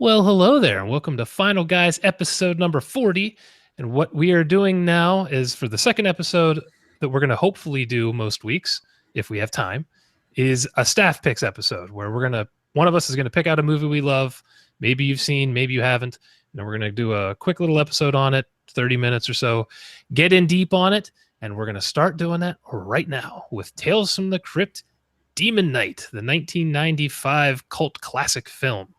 Well, hello there, and welcome to Final Guys episode number 40. And what we are doing now is for the second episode that we're going to hopefully do most weeks, if we have time, is a staff picks episode where one of us is going to pick out a movie we love. Maybe you've seen, maybe you haven't. And we're going to do a quick little episode on it, 30 minutes or so, get in deep on it. And we're going to start doing that right now with Tales from the Crypt, Demon Night, the 1995 cult classic film.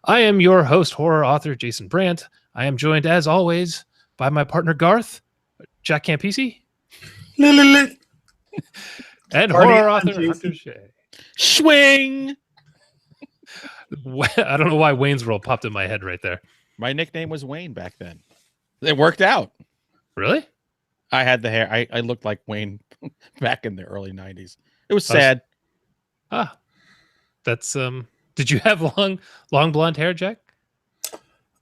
I am your host, horror author Jason Brandt. I am joined, as always, by my partner Garth, Jack Campisi, and horror author Hunter Shea. Swing! I don't know why Wayne's World popped in my head right there. My nickname was Wayne back then. It worked out. Really? I had the hair. I looked like Wayne back in the early 90s. It was sad. That's Did you have long blonde hair, Jack?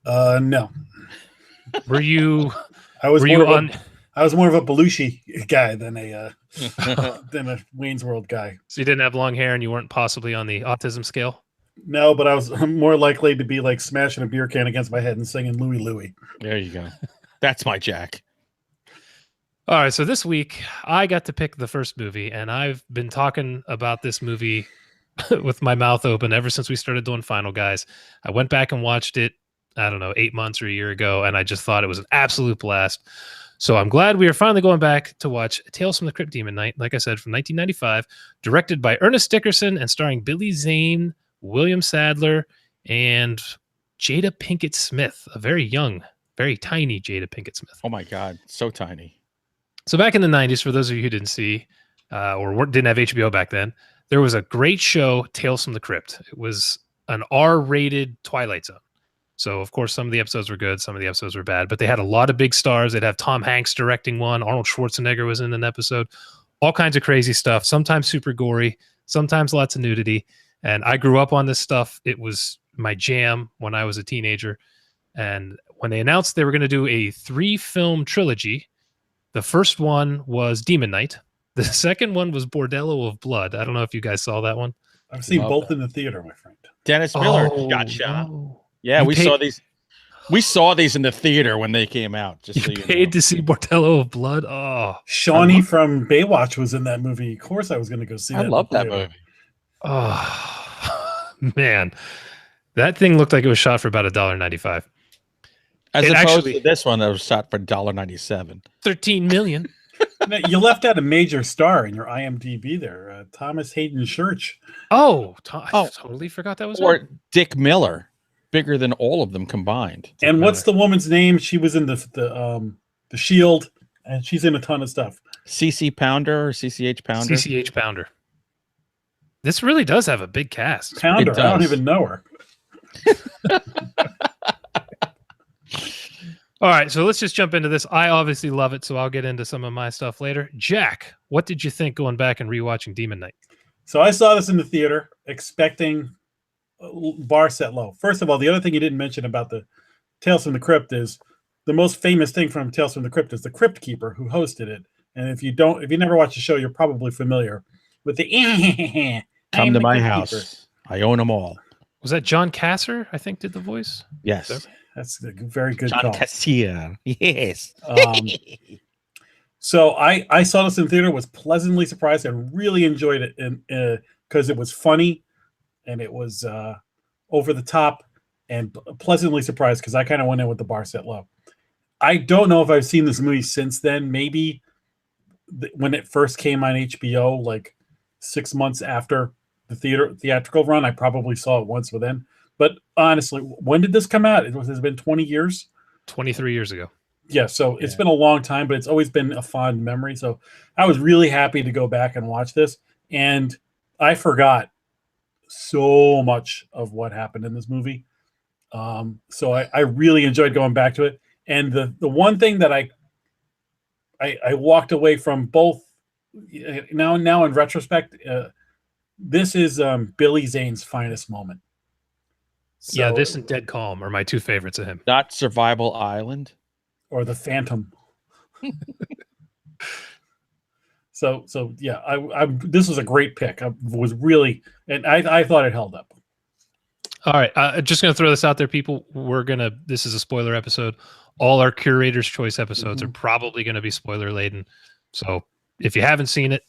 No. Were you? I was more of a Belushi guy than a than a Wayne's World guy. So you didn't have long hair, and you weren't possibly on the autism scale. No, but I was more likely to be like smashing a beer can against my head and singing Louie Louie. There you go. That's my Jack. All right, so this week I got to pick the first movie, and I've been talking about this movie with my mouth open ever since we started doing Final Guys. I went back and watched it, I don't know, 8 months or a year ago, and I just thought it was an absolute blast. So I'm glad we are finally going back to watch Tales from the Crypt Demon Night, like I said, from 1995, directed by Ernest Dickerson and starring Billy Zane, William Sadler, and Jada Pinkett Smith, a very young, very tiny Jada Pinkett Smith. Oh my God, so tiny. So back in the 90s, for those of you who didn't see or didn't have HBO back then, there was a great show, Tales from the Crypt. It was an R-rated Twilight Zone. So, of course, some of the episodes were good, some of the episodes were bad, but they had a lot of big stars. They'd have Tom Hanks directing one. Arnold Schwarzenegger was in an episode. All kinds of crazy stuff, sometimes super gory, sometimes lots of nudity. And I grew up on this stuff. It was my jam when I was a teenager. And when they announced they were going to do a 3-film trilogy, the first one was Demon Night. The second one was Bordello of Blood. I don't know if you guys saw that one. I've seen both in the theater, my friend. Dennis Miller got shot. No. Yeah, saw these. We saw these in the theater when they came out. Just you paid to see Bordello of Blood. Oh, Shawnee from Baywatch was in that movie. Of course, I was going to go see that. I love that movie. Oh man, that thing looked like it was shot for about $1.95. As opposed to this one that was shot for $1.97. $13 million. You left out a major star in your IMDb there, Thomas Haden Church. I totally forgot that was Dick Miller, bigger than all of them combined. And what's the woman's name? She was in the Shield, and she's in a ton of stuff. CC Pounder or CCH Pounder? CCH Pounder. This really does have a big cast. Pounder, I don't even know her. All right, so let's just jump into this. I obviously love it, so I'll get into some of my stuff later. Jack, what did you think going back and rewatching Demon Night? So I saw this in the theater, expecting bar set low. First of all, the other thing you didn't mention about the Tales from the Crypt is the most famous thing from Tales from the Crypt is the Crypt Keeper who hosted it. And if you never watched the show, you're probably familiar with the Come to my house. I own them all. Was that John Kasser, I think, did the voice? Yes. That's a very good John call. Cassia. Yes. So I saw this in theater, was pleasantly surprised, and really enjoyed it because it was funny and it was over the top and pleasantly surprised because I kind of went in with the bar set low. I don't know if I've seen this movie since then. Maybe when it first came on HBO, like 6 months after the theatrical run, I probably saw it once within. But honestly, when did this come out? Has it been 20 years? 23 years ago. Yeah, so it's been a long time, but it's always been a fond memory. So I was really happy to go back and watch this. And I forgot so much of what happened in this movie. So I really enjoyed going back to it. And the one thing that I walked away from both now in retrospect, this is Billy Zane's finest moment. So, yeah, this and Dead Calm are my two favorites of him. Not Survival Island or The Phantom. So yeah, this was a great pick. I was really, and I thought it held up. All right, just gonna throw this out there, people. This is a spoiler episode. All our curator's choice episodes are probably going to be spoiler laden. So if you haven't seen it,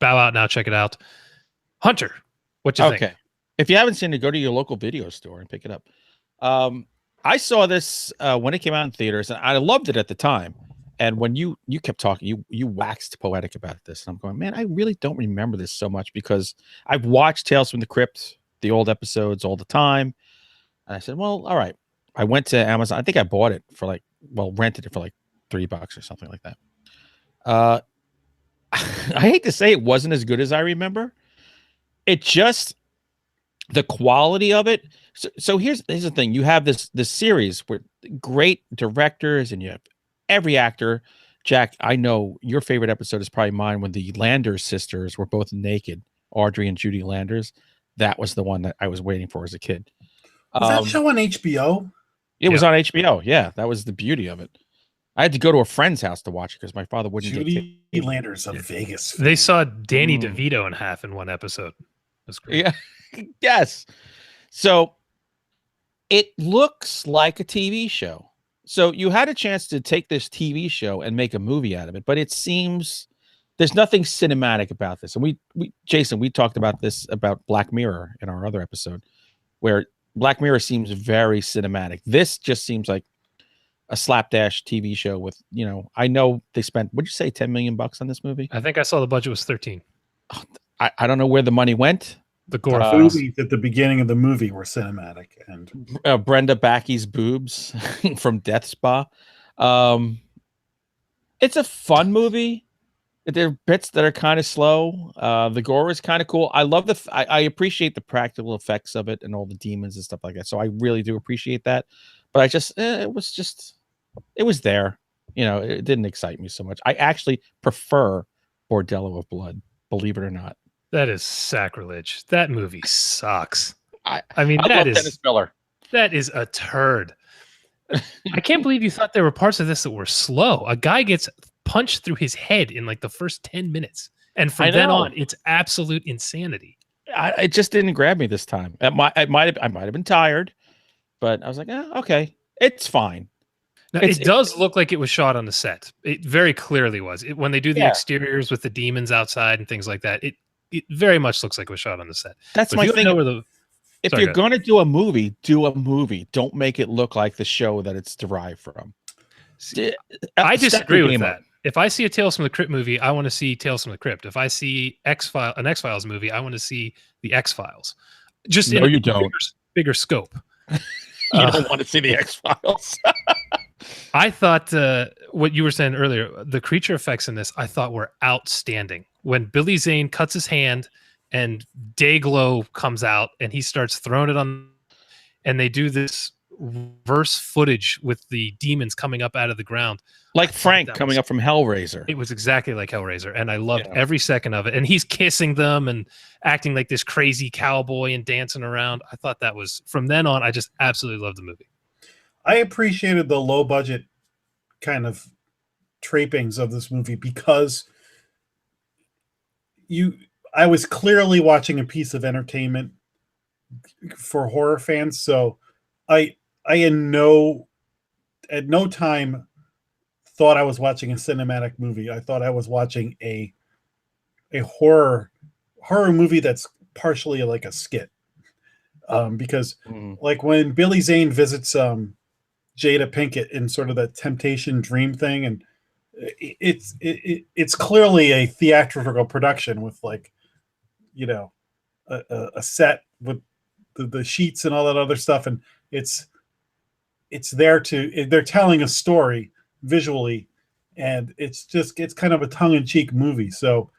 bow out now. Check it out. Hunter, what you think? If you haven't seen it, go to your local video store and pick it up. I saw this when it came out in theaters, and I loved it at the time. And when you kept talking, you waxed poetic about this. And I'm going, man, I really don't remember this so much because I've watched Tales from the Crypt, the old episodes all the time. And I said, well, all right. I went to Amazon. I think I bought it for rented it for like $3 or something like that. I hate to say it wasn't as good as I remember. It just, the quality of it. So here's the thing. You have this series with great directors and you have every actor. Jack, I know your favorite episode is probably mine when the Landers sisters were both naked, Audrey and Judy Landers. That was the one that I was waiting for as a kid. Was that show on HBO? It was on HBO. Yeah, that was the beauty of it. I had to go to a friend's house to watch it because my father wouldn't. Judy Landers of Vegas. They saw Danny DeVito in half in one episode. That's great. Yeah. Yes. So it looks like a TV show. So you had a chance to take this TV show and make a movie out of it, but it seems there's nothing cinematic about this. And we Jason, we talked about this about Black Mirror in our other episode, where Black Mirror seems very cinematic. This just seems like a slapdash TV show with, I know they spent, what'd you say, $10 million on this movie? I think I saw the budget was 13. I don't know where the money went. The gore movies at the beginning of the movie were cinematic, and Brenda Backy's boobs from Death Spa. It's a fun movie. There are bits that are kind of slow. The gore is kind of cool. I love I appreciate the practical effects of it and all the demons and stuff like that. So I really do appreciate that. But I just, it was there. It didn't excite me so much. I actually prefer Bordello of Blood, believe it or not. That is sacrilege. That movie sucks. I love Dennis Miller. That is a turd. I can't believe you thought there were parts of this that were slow. A guy gets punched through his head in like the first 10 minutes. And from then on, it's absolute insanity. It just didn't grab me this time. I might have been tired, but I was like, okay, it's fine. Now, it does look like it was shot on the set. It very clearly was. When they do the exteriors with the demons outside and things like that, it very much looks like it was shot on the set. That's my thing. If you're going to do a movie, do a movie. Don't make it look like the show that it's derived from. I disagree with that. If I see a Tales from the Crypt movie, I want to see Tales from the Crypt. If I see an X-Files movie, I want to see the X-Files. Just no, you don't. Bigger scope. You don't want to see the X-Files. I thought what you were saying earlier, the creature effects in this, I thought were outstanding. When Billy Zane cuts his hand and Dayglow comes out and he starts throwing it on, and they do this reverse footage with the demons coming up out of the ground. Like Frank coming up from Hellraiser. It was exactly like Hellraiser, and I loved every second of it. And he's kissing them and acting like this crazy cowboy and dancing around. I thought that was, from then on, I just absolutely loved the movie. I appreciated the low budget kind of trappings of this movie because I was clearly watching a piece of entertainment for horror fans. So I at no time thought I was watching a cinematic movie. I thought I was watching a horror movie that's partially like a skit. Because like when Billy Zane visits Jada Pinkett in sort of that temptation dream thing, and it's clearly a theatrical production with like, a set with the sheets and all that other stuff, and they're telling a story visually, and it's kind of a tongue-in-cheek movie. So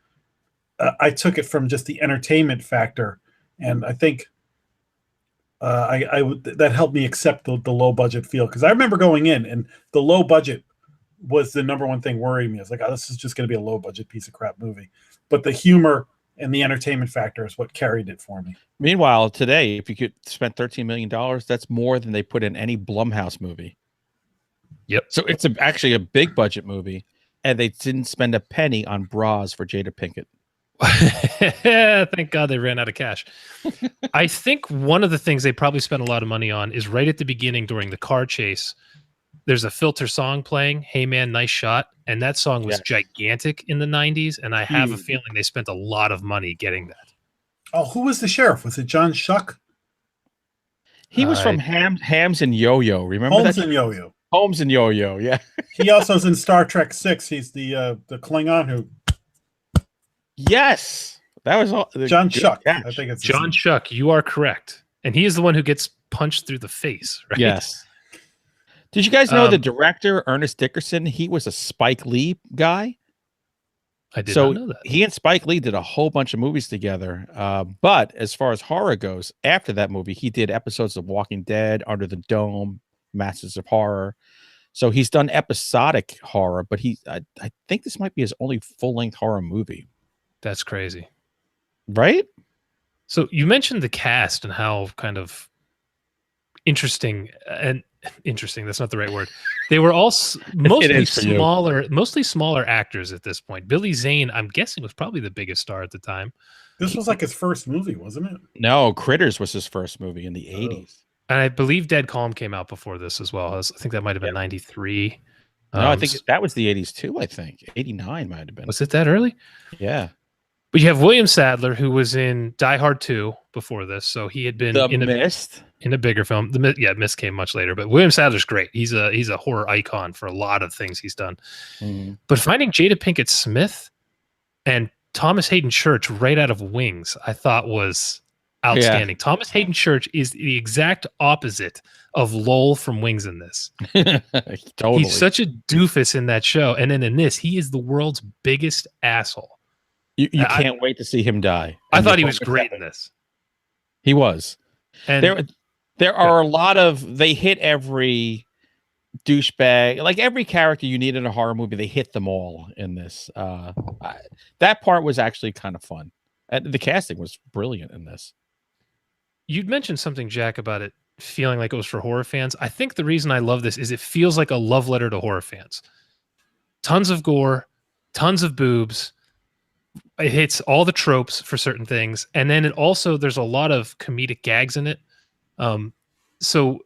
I took it from just the entertainment factor, and I think that helped me accept the low budget feel, because I remember going in and the low budget was the number one thing worrying me. I was like, this is just going to be a low budget piece of crap movie, but the humor and the entertainment factor is what carried it for me. Meanwhile, today, if you could spend $13 million, that's more than they put in any Blumhouse movie. Yep. So it's actually a big budget movie, and they didn't spend a penny on bras for Jada Pinkett. Thank God they ran out of cash. I think one of the things they probably spent a lot of money on is right at the beginning during the car chase. There's a filter song playing, "Hey Man, Nice Shot," and that song was gigantic in the 90s, and I have a feeling they spent a lot of money getting that. Oh, who was the sheriff? Was it John Shuck? He was from Hams and Yo-Yo. Remember Holmes that? and Yo-Yo. Holmes and Yo-Yo, yeah. He also is in Star Trek 6. He's the Klingon who... Yes. That was all. John Shuck. I think it's John Shuck. You are correct. And he is the one who gets punched through the face, right? Yes. Did you guys know the director, Ernest Dickerson, he was a Spike Lee guy? I did not know that. He and Spike Lee did a whole bunch of movies together. But as far as horror goes, after that movie, he did episodes of Walking Dead, Under the Dome, Masters of Horror. So he's done episodic horror, but I think this might be his only full-length horror movie. That's crazy. Right? So you mentioned the cast and how kind of interesting, that's not the right word. They were all mostly smaller actors at this point. Billy Zane, I'm guessing, was probably the biggest star at the time. This was like his first movie, wasn't it? No, Critters was his first movie in the 80s. And I believe Dead Calm came out before this as well. I think that might have been 93. No, I think that was the 80s too, I think. 89 might have been. Was it that early? Yeah. But you have William Sadler, who was in Die Hard 2 before this. So he had been in a bigger film. Mist came much later. But William Sadler's great. He's a horror icon for a lot of things he's done. Mm-hmm. But finding Jada Pinkett Smith and Thomas Haden Church right out of Wings, I thought was outstanding. Yeah. Thomas Haden Church is the exact opposite of Lowell from Wings in this. Totally. He's such a doofus in that show. And then in this, he is the world's biggest asshole. You can't wait to see him die. I thought he was great in this. He was. And there are a lot of, they hit every douchebag, like every character you need in a horror movie, they hit them all in this. That part was actually kind of fun. The casting was brilliant in this. You'd mentioned something, Jack, about it feeling like it was for horror fans. I think the reason I love this is it feels like a love letter to horror fans. Tons of gore, tons of boobs. It hits all the tropes for certain things. And then there's a lot of comedic gags in it. So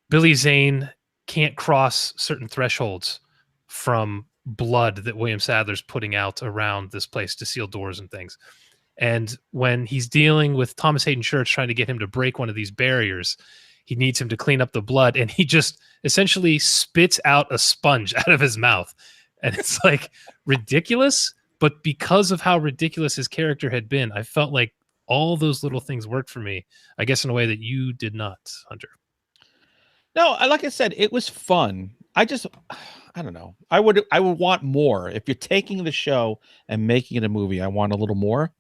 Billy Zane can't cross certain thresholds from blood that William Sadler's putting out around this place to seal doors and things. And when he's dealing with Thomas Haden Church trying to get him to break one of these barriers, he needs him to clean up the blood, and he just essentially spits out a sponge out of his mouth. And it's like ridiculous, but because of how ridiculous his character had been, I felt like all those little things worked for me, I guess in a way that you did not, Hunter. No, like I said, it was fun. I don't know. I would want more. If you're taking the show and making it a movie, I want a little more.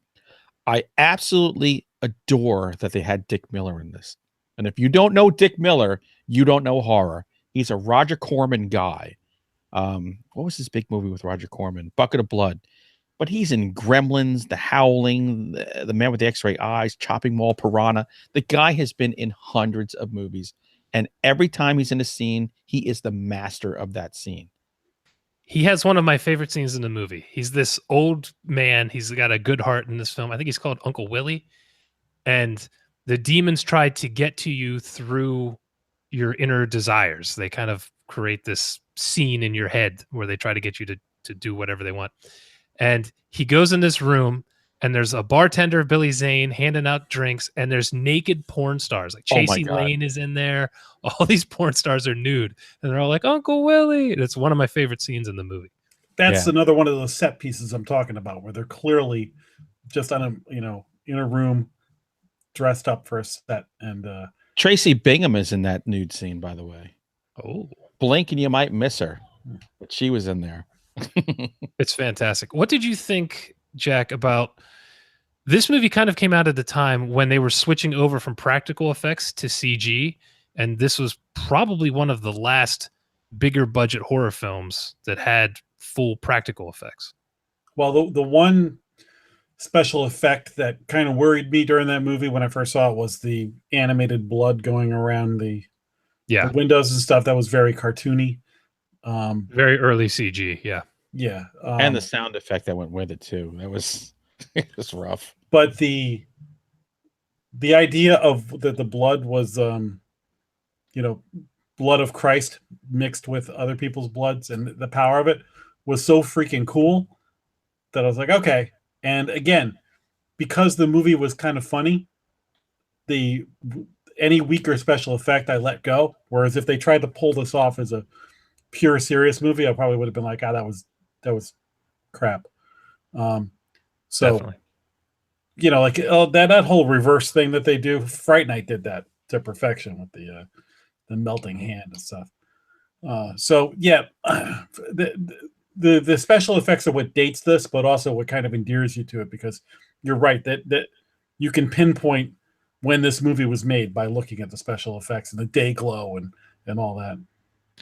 I absolutely adore that they had Dick Miller in this. And if you don't know Dick Miller, you don't know horror. He's a Roger Corman guy. What was his big movie with Roger Corman? Bucket of Blood. But he's in Gremlins, The Howling, The Man with the X-Ray Eyes, Chopping Mall, Piranha. The guy has been in hundreds of movies. And every time he's in a scene, he is the master of that scene. He has one of my favorite scenes in the movie. He's this old man. He's got a good heart in this film. I think he's called Uncle Willy. And the demons tried to get to you through your inner desires. They kind of create this scene in your head where they try to get you to do whatever they want. And he goes in this room, and there's a bartender, Billy Zane, handing out drinks, and there's naked porn stars. Like Chasey Lane is in there. All these porn stars are nude, and they're all like, Uncle Willy. And it's one of my favorite scenes in the movie. That's another one of those set pieces I'm talking about, where they're clearly just on a, in a room dressed up for a set. And Tracy Bingham is in that nude scene, by the way. Oh, blink and you might miss her, but she was in there. It's fantastic. What did you think, Jack, about this movie? Kind of came out at the time when they were switching over from practical effects to CG, and this was probably one of the last bigger budget horror films that had full practical effects. Well, the one special effect that kind of worried me during that movie when I first saw it was the animated blood going around the windows and stuff. That was very cartoony. Very early CG, yeah. Yeah. And the sound effect that went with it too. It's rough. But the idea of that the blood was, blood of Christ mixed with other people's bloods, and the power of it was so freaking cool that I was like, okay. And again, because the movie was kind of funny, any weaker special effect I let go. Whereas if they tried to pull this off as a pure serious movie, I probably would have been like, that was crap. So Definitely. like that whole reverse thing that they do, Fright Night did that to perfection with the melting hand and stuff. So yeah, the special effects are what dates this, but also what kind of endears you to it, because you're right that you can pinpoint when this movie was made by looking at the special effects and the day glow and all that.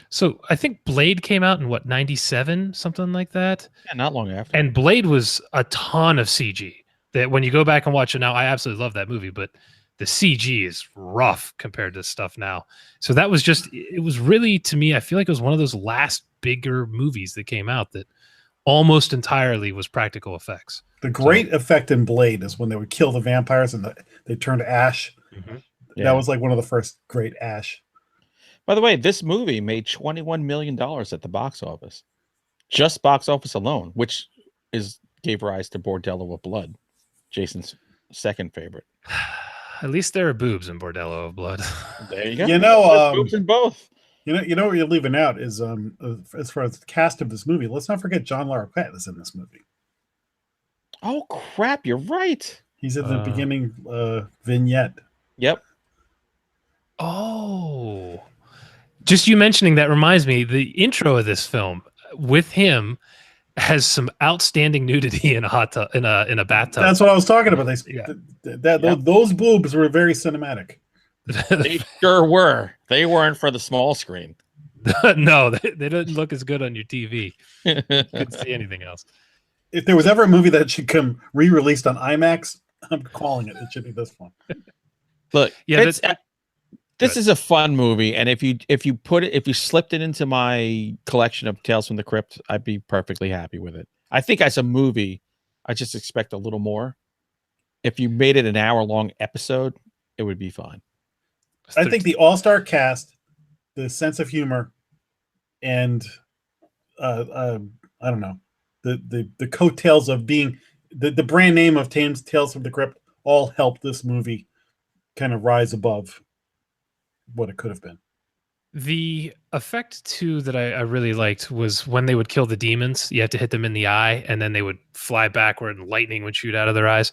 So I think Blade came out in 97, something like that. Yeah, not long after. And Blade was a ton of CG. That when you go back and watch it now, I absolutely love that movie, but the CG is rough compared to stuff now. So that was it was really, to me, I feel like it was one of those last bigger movies that came out that almost entirely was practical effects. The great effect in Blade is when they would kill the vampires and they turned to ash. Mm-hmm. Yeah. That was like one of the first great ash. By the way, this movie made $21 million at the box office. Just box office alone, which gave rise to Bordello of Blood, Jason's second favorite. At least there are boobs in Bordello of Blood. There you go. There's boobs in both. You know what you're leaving out is as far as the cast of this movie, let's not forget John Larroquette is in this movie. Oh crap, you're right. He's in the beginning vignette. Yep. Oh. Just you mentioning that reminds me, the intro of this film with him has some outstanding nudity in a hot tub, in a bathtub. That's what I was talking about. Those boobs were very cinematic. They sure were. They weren't for the small screen. No, they didn't look as good on your TV. You couldn't see anything else. If there was ever a movie that should come re-released on IMAX, I'm calling it. It should be this one. Look, yeah, this is a fun movie, and if you slipped it into my collection of Tales from the Crypt, I'd be perfectly happy with it. I think as a movie, I just expect a little more. If you made it an hour-long episode, it would be fine. I think the all-star cast, the sense of humor, and I don't know, the coattails of being the brand name of Tales from the Crypt all helped this movie kind of rise above what it could have been. The effect too that I really liked was when they would kill the demons. You had to hit them in the eye, and then they would fly backward, and lightning would shoot out of their eyes.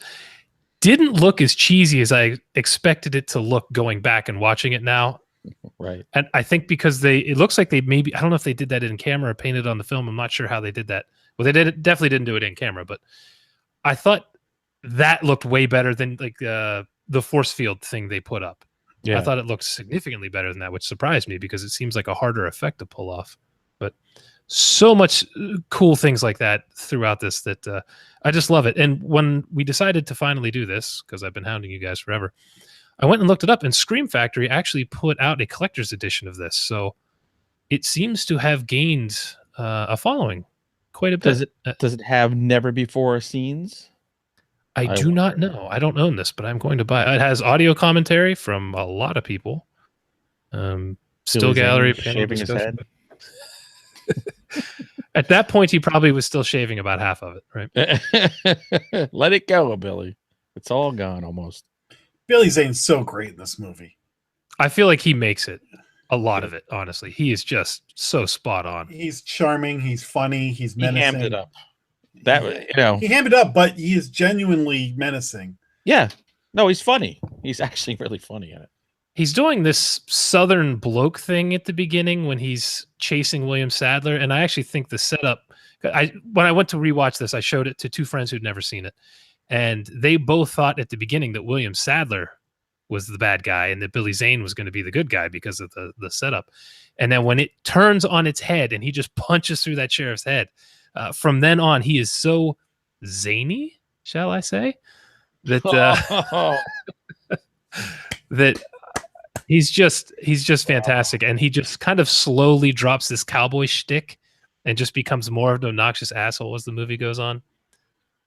Didn't look as cheesy as I expected it to look going back and watching it now. Right. And I think because it looks like they maybe, I don't know if they did that in camera or painted on the film. I'm not sure how they did that. Well, they definitely didn't do it in camera, but I thought that looked way better than like the force field thing they put up. Yeah. I thought it looked significantly better than that, which surprised me because it seems like a harder effect to pull off. But so much cool things like that throughout this that I just love it. And when we decided to finally do this, because I've been hounding you guys forever, I went and looked it up, and Scream Factory actually put out a collector's edition of this. So it seems to have gained a following quite a bit. Does it have never before scenes? I do not know. I don't own this, but I'm going to buy it. It has audio commentary from a lot of people. Still gallery shaving his head. At that point, he probably was still shaving about half of it, right? Let it go, Billy. It's all gone almost. Billy Zane's so great in this movie. I feel like he makes it. A lot of it, honestly. He is just so spot on. He's charming. He's funny. He's menacing. He hammed it up. He hammed it up, but he is genuinely menacing. Yeah. No, he's funny. He's actually really funny in it. He's doing this Southern bloke thing at the beginning when he's chasing William Sadler, and I actually think the setup. When I went to rewatch this, I showed it to two friends who'd never seen it, and they both thought at the beginning that William Sadler was the bad guy and that Billy Zane was going to be the good guy because of the setup. And then when it turns on its head and he just punches through that sheriff's head, from then on, he is so zany, shall I say, that that he's just fantastic. And he just kind of slowly drops this cowboy shtick and just becomes more of an obnoxious asshole as the movie goes on.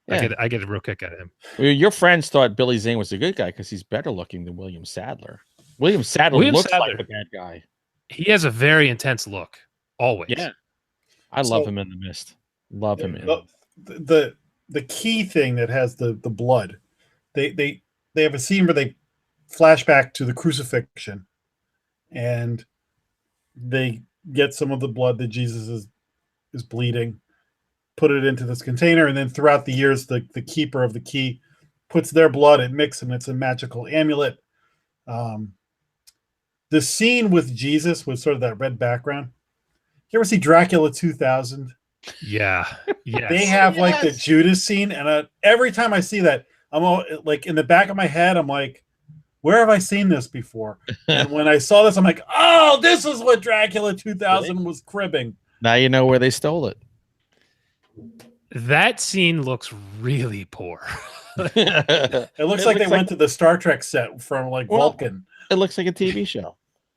Yeah. I get a real kick out of him. Well, your friends thought Billy Zane was a good guy because he's better looking than William Sadler. William Sadler looks like a bad guy. He has a very intense look, always. Yeah. I love him in The Mist. Love him in the key thing that has the blood. They have a scene where they flash back to the crucifixion, and they get some of the blood that Jesus is bleeding, put it into this container, and then throughout the years, the keeper of the key puts their blood and mix, and it's a magical amulet. The scene with Jesus with sort of that red background. You ever see Dracula 2000? Yeah. Yes. They have like the Judas scene, and every time I see that, I'm all, like in the back of my head, I'm like, where have I seen this before? And when I saw this, I'm like, oh, this is what Dracula 2000 was cribbing. Now you know where they stole it. That scene looks really poor. It looks like they went to the Star Trek set from like Vulcan. It looks like a TV show.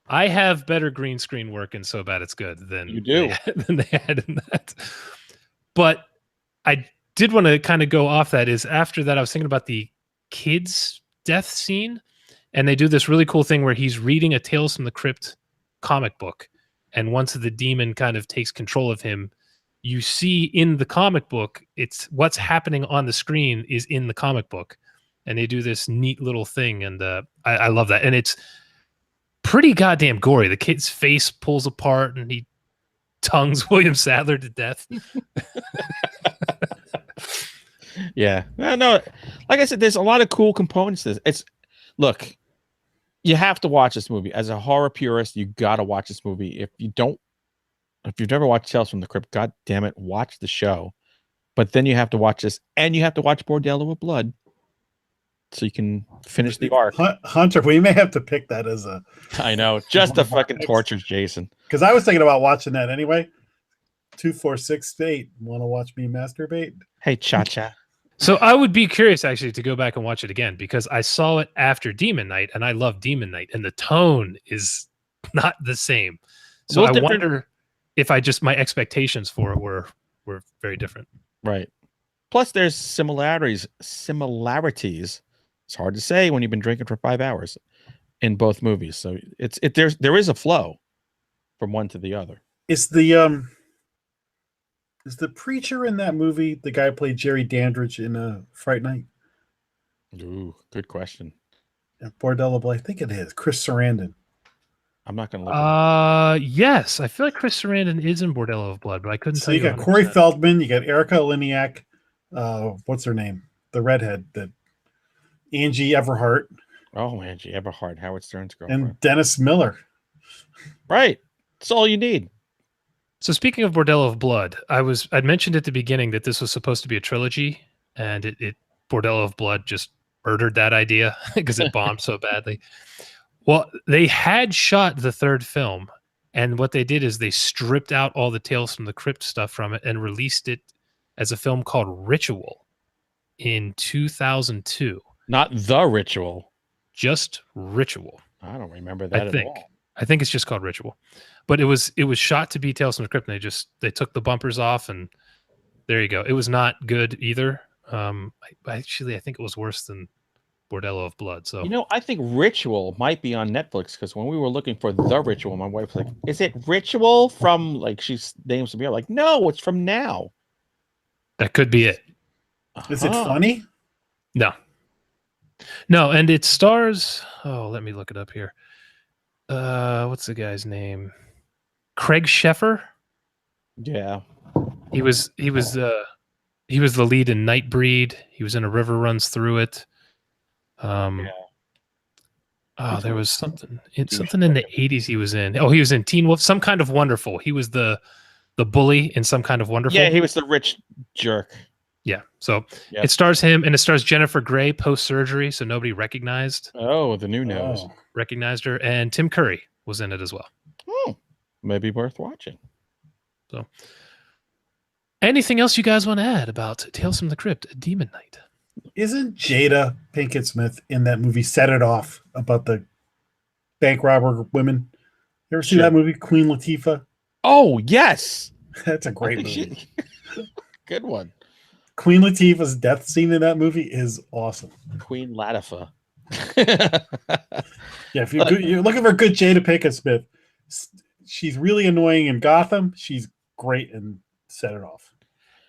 I have better green screen work in So Bad It's Good than you do than they had in that. But I did want to kind of go off that. Is after that I was thinking about the kids' death scene, and they do this really cool thing where he's reading a Tales from the Crypt comic book, and once the demon kind of takes control of him, you see in the comic book, it's what's happening on the screen is in the comic book, and they do this neat little thing, and I love that, and it's pretty goddamn gory. The kid's face pulls apart, and he tongues William Sadler to death. Yeah, no, like I said, there's a lot of cool components to this. Look, you have to watch this movie as a horror purist. You got to watch this movie. If you've never watched Tales from the Crypt, god damn it, watch the show. But then you have to watch this, and you have to watch Bordello with Blood, so you can finish the arc. Hunter, we may have to pick that as a. I know, just to fucking torture Jason. Because I was thinking about watching that anyway. 2, 4, 6, 8. Want to watch me masturbate? Hey, cha-cha. So I would be curious actually to go back and watch it again, because I saw it after Demon Knight, and I love Demon Knight, and the tone is not the same. So I wonder if my expectations for it were very different. Right. Plus, there's similarities. It's hard to say when you've been drinking for 5 hours in both movies. So there is a flow from one to the other. Is the preacher in that movie the guy who played Jerry Dandridge in Fright Night? Ooh, good question. Bordello Blood, I think it is. Chris Sarandon. I'm not going to look. Yes, I feel like Chris Sarandon is in Bordello of Blood, but I couldn't tell you. So you got Corey Feldman, you got Erica Liniak, what's her name? The redhead, Angie Everhart. Oh, Angie Everhart, Howard Stern's girlfriend. And Dennis Miller. Right. That's all you need. So speaking of Bordello of Blood, I'd mentioned at the beginning that this was supposed to be a trilogy, and it Bordello of Blood just murdered that idea because it bombed so badly. Well, they had shot the third film, and what they did is they stripped out all the Tales from the Crypt stuff from it and released it as a film called Ritual in 2002. Not The Ritual. Just Ritual. I don't remember that at all. I think it's just called Ritual. But it was shot to be Tales from the Crypt, and they took the bumpers off, and there you go. It was not good either. I think it was worse than Bordello of Blood. So I think Ritual might be on Netflix, because when we were looking for The Ritual, my wife's like, "Is it Ritual from like she names some beer?" Like, no, it's from Now. That could be it. Is it funny? No, and it stars. Oh, let me look it up here. What's the guy's name? Craig Sheffer. Yeah, he was the lead in Nightbreed. He was in A River Runs Through It. Yeah. Oh, there was something in the 80s he was in. Oh, he was in Teen Wolf, Some Kind of Wonderful. He was the bully in Some Kind of Wonderful. Yeah, he was the rich jerk. Yeah. So It stars him, and it stars Jennifer Grey post-surgery, so nobody recognized. Oh, the new nose. Recognized her, and Tim Curry was in it as well. Oh, maybe worth watching. So anything else you guys want to add about Tales from the Crypt, Demon Knight? Isn't Jada Pinkett Smith in that movie Set It Off about the bank robber women? You ever see that movie, Queen Latifah? Oh, yes. That's a great movie. Good one. Queen Latifah's death scene in that movie is awesome. Queen Latifah. Yeah, if you're looking for a good Jada Pinkett Smith, she's really annoying in Gotham. She's great in Set It Off.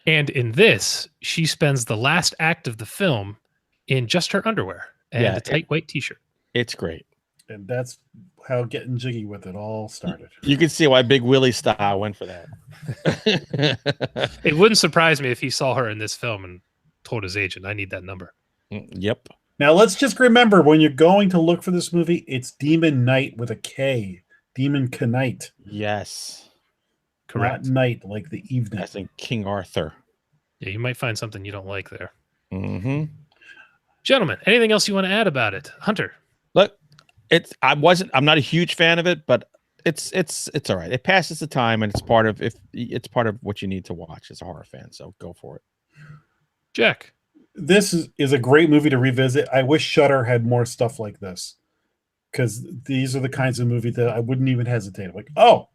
And in this, she spends the last act of the film in just her underwear and a tight white t-shirt. It's great. And that's how Getting Jiggy with it all started. You can see why Big Willie style went for that. It wouldn't surprise me if he saw her in this film and told his agent, I need that number. Yep. Now, let's just remember, when you're going to look for this movie, it's Demon Knight with a K. Demon Knight. Yes. Correct. Not night like the evening. I think King Arthur. Yeah, you might find something you don't like there. Mm-hmm. Gentlemen, anything else you want to add about it? Hunter. Look, I'm not a huge fan of it, but it's all right. It passes the time, and it's part of what you need to watch as a horror fan. So go for it. Jack. This is a great movie to revisit. I wish Shudder had more stuff like this, because these are the kinds of movies that I wouldn't even hesitate. I'm like, oh,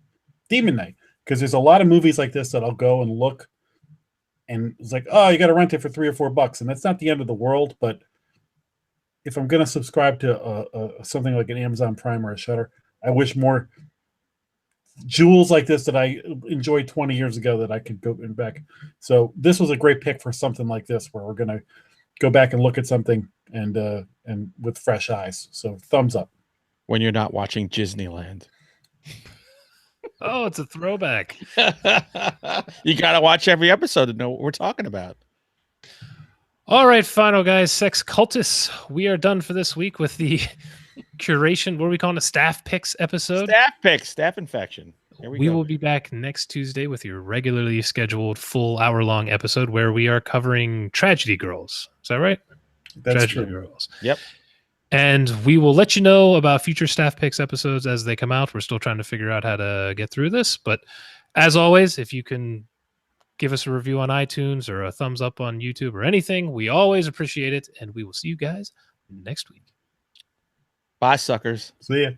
Demon Knight. Because there's a lot of movies like this that I'll go and look, and it's like, oh, you got to rent it for $3 or $4, and that's not the end of the world. But if I'm going to subscribe to something like an Amazon Prime or a Shudder, I wish more jewels like this that I enjoyed 20 years ago that I could go back. So this was a great pick for something like this, where we're going to go back and look at something and with fresh eyes. So thumbs up. When you're not watching Disneyland. Oh, it's a throwback. You got to watch every episode to know what we're talking about. All right, final guys, sex cultists. We are done for this week with the curation. What are we calling a staff picks episode? Staff picks, staff infection. Here We will be back next Tuesday with your regularly scheduled full hour-long episode where we are covering Tragedy Girls. Is that right? That's Tragedy true. Girls. Yep. And we will let you know about future staff picks episodes as they come out. We're still trying to figure out how to get through this. But as always, if you can give us a review on iTunes or a thumbs up on YouTube or anything, we always appreciate it. And we will see you guys next week. Bye, suckers. See ya.